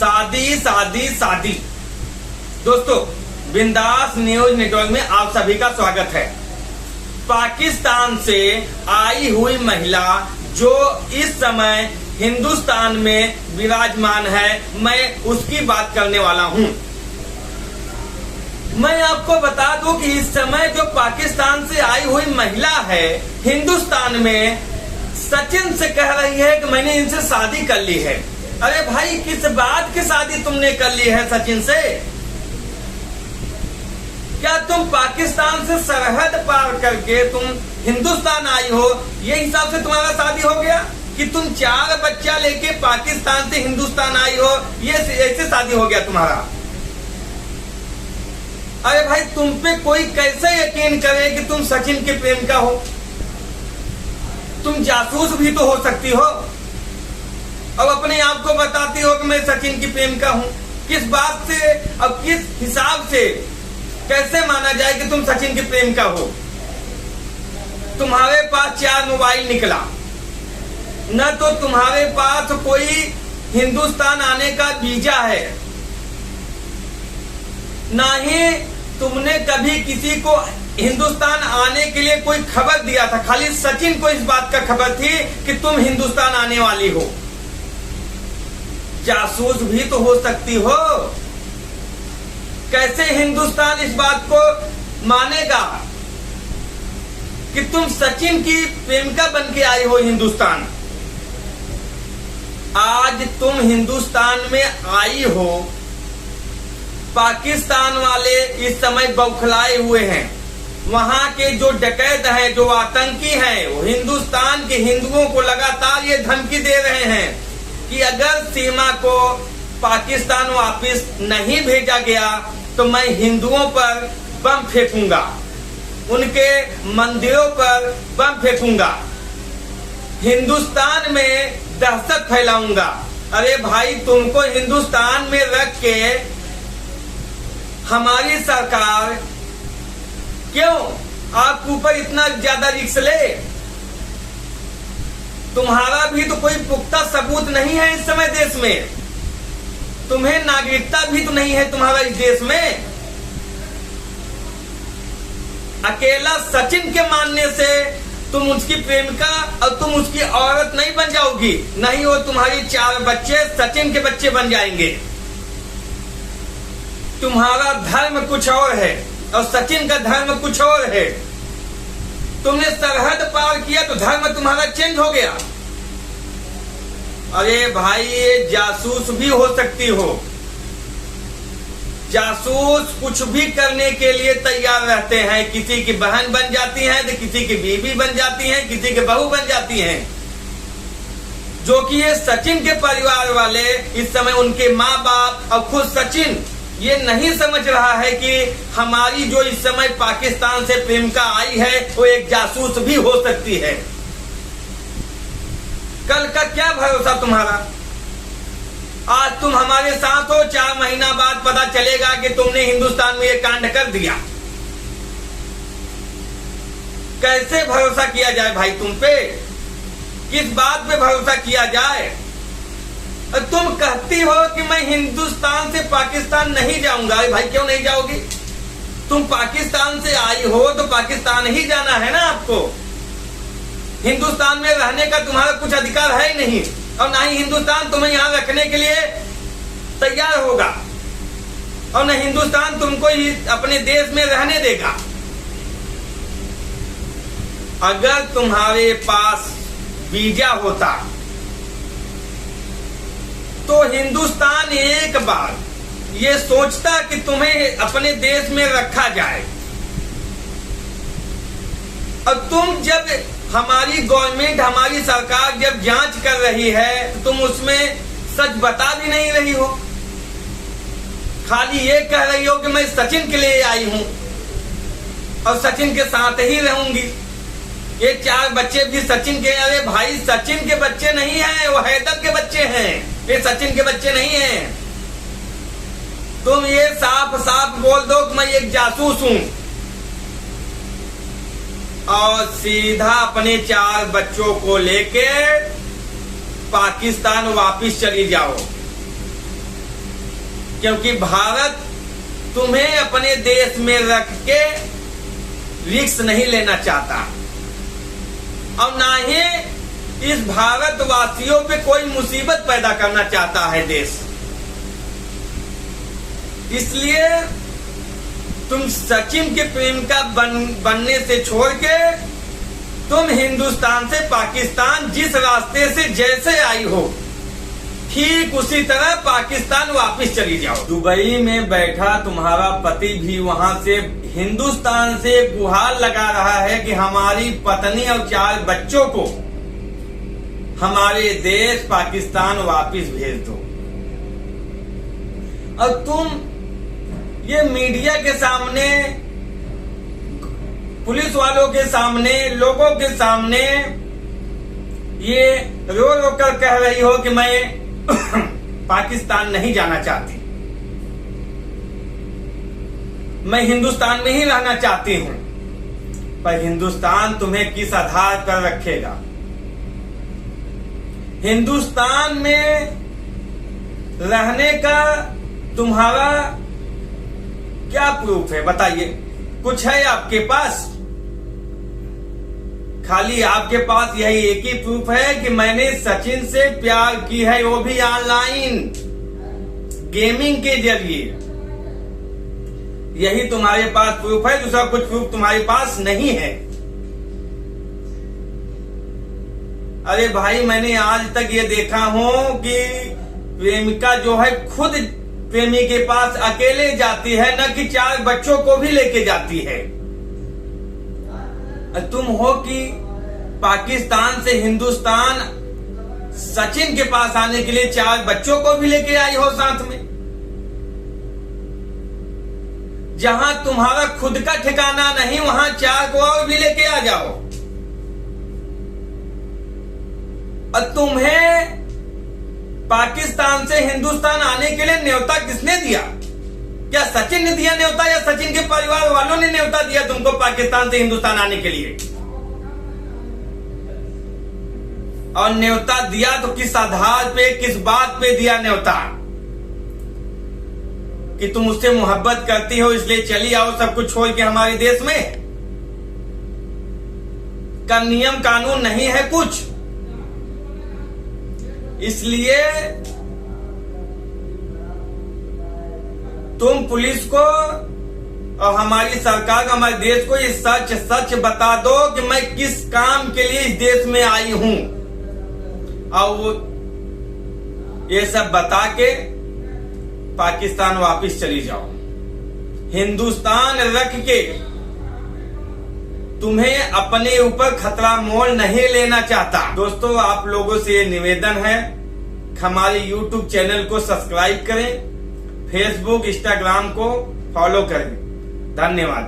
शादी शादी शादी। दोस्तों, बिंदास न्यूज नेटवर्क में आप सभी का स्वागत है। पाकिस्तान से आई हुई महिला जो इस समय हिंदुस्तान में विराजमान है, मैं उसकी बात करने वाला हूं। मैं आपको बता दूं कि इस समय जो पाकिस्तान से आई हुई महिला है, हिंदुस्तान में सचिन से कह रही है कि मैंने इनसे शादी कर ली है। अरे भाई, किस बात की शादी तुमने कर ली है सचिन से? क्या तुम पाकिस्तान से सरहद पार करके तुम हिंदुस्तान आई हो, ये हिसाब से तुम्हारा शादी हो गया? कि तुम 4 बच्चा लेके पाकिस्तान से हिंदुस्तान आई हो, ये ऐसे शादी हो गया तुम्हारा? अरे भाई, तुम पे कोई कैसे यकीन करे कि तुम सचिन के प्रेम का हो? तुम जासूस भी तो हो सकती हो और अपने आप को बताती हो कि मैं सचिन की प्रेम का हूं। किस बात से और किस हिसाब से कैसे माना जाए कि तुम सचिन के प्रेम का हो? तुम्हारे पास 4 मोबाइल निकला, न तो तुम्हारे पास कोई हिंदुस्तान आने का वीजा है, ना ही तुमने कभी किसी को हिंदुस्तान आने के लिए कोई खबर दिया था। खाली सचिन को इस बात का खबर थी कि तुम हिंदुस्तान आने वाली हो। जासूस भी तो हो सकती हो। कैसे हिंदुस्तान इस बात को मानेगा कि तुम सचिन की प्रेमिका बन के आई हो हिंदुस्तान? आज तुम हिंदुस्तान में आई हो, पाकिस्तान वाले इस समय बौखलाए हुए हैं। वहां के जो डकैत हैं, जो आतंकी हैं, वो हिंदुस्तान के हिंदुओं को लगातार ये धमकी दे रहे हैं कि अगर सीमा को पाकिस्तान वापस नहीं भेजा गया तो मैं हिंदुओं पर बम फेंकूंगा, उनके मंदिरों पर बम फेंकूंगा, हिंदुस्तान में दहशत फैलाऊंगा। अरे भाई, तुमको हिंदुस्तान में रख के हमारी सरकार क्यों आपके ऊपर इतना ज्यादा रिस्क ले? तुम्हारा भी तो कोई पुख्ता सबूत नहीं है इस समय देश में। तुम्हें नागरिकता भी तो नहीं है तुम्हारा इस देश में। अकेला सचिन के मानने से तुम उसकी प्रेमिका और तुम उसकी औरत नहीं बन जाओगी। नहीं, वो तुम्हारी 4 बच्चे सचिन के बच्चे बन जाएंगे। तुम्हारा धर्म कुछ और है और सचिन का धर्म कुछ और है। तुमने सरहद पार किया तो धर्म तुम्हारा चेंज हो गया। अरे भाई, ये जासूस भी हो सकती हो। जासूस कुछ भी करने के लिए तैयार रहते हैं। किसी की बहन बन जाती हैं तो किसी की बीवी बन जाती हैं, किसी की बहू बन जाती हैं। जो कि ये सचिन के परिवार वाले इस समय, उनके माँ बाप और खुद सचिन ये नहीं समझ रहा है कि हमारी जो इस समय पाकिस्तान से प्रेमिका आई है वो एक जासूस भी हो सकती है। कल का क्या भरोसा तुम्हारा? आज तुम हमारे साथ हो, 4 महीना बाद पता चलेगा कि तुमने हिंदुस्तान में ये कांड कर दिया। कैसे भरोसा किया जाए भाई तुम पे? किस बात पे भरोसा किया जाए? तुम कहती हो कि मैं हिंदुस्तान से पाकिस्तान नहीं जाऊंगा। भाई, क्यों नहीं जाओगी? तुम पाकिस्तान से आई हो तो पाकिस्तान ही जाना है ना आपको। हिंदुस्तान में रहने का तुम्हारा कुछ अधिकार है ही नहीं, और ना ही हिंदुस्तान तुम्हें यहाँ रखने के लिए तैयार होगा, और न हिंदुस्तान तुमको ही अपने देश में रहने देगा। अगर तुम्हारे पास वीजा होता तो हिंदुस्तान एक बार ये सोचता कि तुम्हें अपने देश में रखा जाए। और तुम जब, हमारी गवर्नमेंट, हमारी सरकार जब जांच कर रही है तो तुम उसमें सच बता भी नहीं रही हो। खाली ये कह रही हो कि मैं सचिन के लिए आई हूं और सचिन के साथ ही रहूंगी। ये 4 बच्चे भी सचिन के। अरे भाई, सचिन के बच्चे नहीं हैं, वो हैदर के बच्चे हैं, ये सचिन के बच्चे नहीं हैं। तुम ये साफ साफ बोल दो कि मैं एक जासूस हूं और सीधा अपने 4 बच्चों को लेके पाकिस्तान वापिस चली जाओ। क्योंकि भारत तुम्हें अपने देश में रख के रिस्क नहीं लेना चाहता और ना ही इस भारतवासियों पे कोई मुसीबत पैदा करना चाहता है देश। इसलिए तुम सचिन के प्रेमिका बनने से छोड़ के तुम हिंदुस्तान से पाकिस्तान जिस रास्ते से जैसे आई हो ठीक उसी तरह पाकिस्तान वापस चली जाओ। दुबई में बैठा तुम्हारा पति भी वहां से हिंदुस्तान से गुहार लगा रहा है कि हमारी पत्नी और 4 बच्चों को हमारे देश पाकिस्तान वापस भेज दो। और तुम ये मीडिया के सामने, पुलिस वालों के सामने, लोगों के सामने ये रो रो कर कह रही हो कि मैं पाकिस्तान नहीं जाना चाहती, मैं हिंदुस्तान में ही रहना चाहती हूं। पर हिंदुस्तान तुम्हें किस आधार पर रखेगा? हिंदुस्तान में रहने का तुम्हारा क्या प्रूफ है बताइए? कुछ है आपके पास? खाली आपके पास यही एक ही प्रूफ है कि मैंने सचिन से प्यार की है, वो भी ऑनलाइन गेमिंग के जरिए। यही तुम्हारे पास प्रूफ है, दूसरा कुछ प्रूफ तुम्हारे पास नहीं है। अरे भाई, मैंने आज तक ये देखा हूं कि प्रेमिका जो है खुद प्रेमी के पास अकेले जाती है, न कि 4 बच्चों को भी लेके जाती है। तुम हो कि पाकिस्तान से हिंदुस्तान सचिन के पास आने के लिए 4 बच्चों को भी लेके आई हो साथ में, जहां तुम्हारा खुद का ठिकाना नहीं वहां 4 को और भी लेके आ जाओ। और तुम्हें पाकिस्तान से हिंदुस्तान आने के लिए न्योता किसने दिया? क्या सचिन ने दिया न्योता या सचिन के परिवार वालों ने न्योता दिया तुमको पाकिस्तान से हिंदुस्तान आने के लिए? और न्योता दिया तो किस आधार पे, किस बात पे दिया न्योता? कि तुम उससे मोहब्बत करती हो इसलिए चली आओ सब कुछ छोड़ के हमारे देश में? का नियम कानून नहीं है कुछ? इसलिए तुम पुलिस को और हमारी सरकार को, हमारे देश को ये सच सच बता दो कि मैं किस काम के लिए इस देश में आई हूं, और वो ये सब बता के पाकिस्तान वापस चली जाओ। हिंदुस्तान रख के तुम्हें अपने ऊपर खतरा मोल नहीं लेना चाहता। दोस्तों, आप लोगों से ये निवेदन है, हमारे YouTube चैनल को सब्सक्राइब करें, फेसबुक, इंस्टाग्राम को फॉलो करें। धन्यवाद।